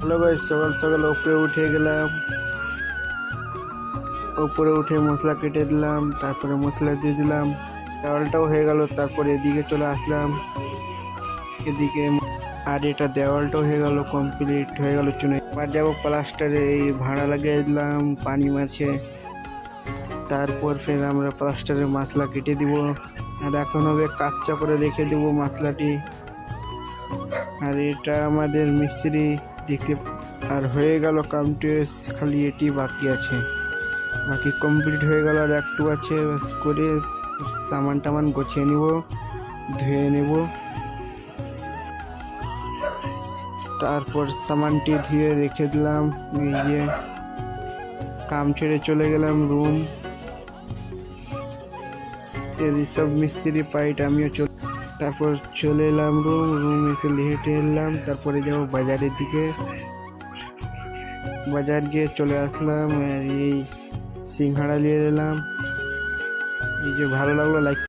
Hello ভাই, সকাল সকাল উপরে উঠে গেলাম। উপরে উঠে মশলা কেটে দিলাম, তারপরে মশলা দিয়ে দিলাম, দেওয়ালটাও হয়ে গেল। তারপরে এদিকে চলে আসলাম এদিকে, আর এটা দেওয়ালটাও হয়ে গেল, কমপ্লিট হয়ে গেল চুনে। এবার যাবো প্লাস্টারে, এই ভাড়া লাগিয়ে দিলাম, পানি মারছে। তারপর ফের আমরা প্লাস্টারে মশলা কেটে দিব, আর এখন হবে কাচ্চা করে রেখে দেবো মশলাটি। আর এটা আমাদের মিস্ত্রি দেখতে, আর হয়ে গেল কামটি, খালি এটি বাকি আছে। বাকি কমপ্লিট হয়ে গেল, আর একটু আছে, বাস করে সামান টামান গোছিয়ে নিব, ধুয়ে নেব। তারপর সামানটি ধুয়ে রেখে দিলাম। এই যে কাম ছেড়ে চলে গেলাম রুম। এই সব মিস্ত্রি পাইট আমিও তারপর চলে এলাম রুম এসে হেঁটে এলাম। তারপরে যাবো বাজারের দিকে, বাজার গিয়ে চলে আসলাম। আর এই সিংহাড়া নিয়ে এলাম। এই যে ভালো লাগলো, লাইক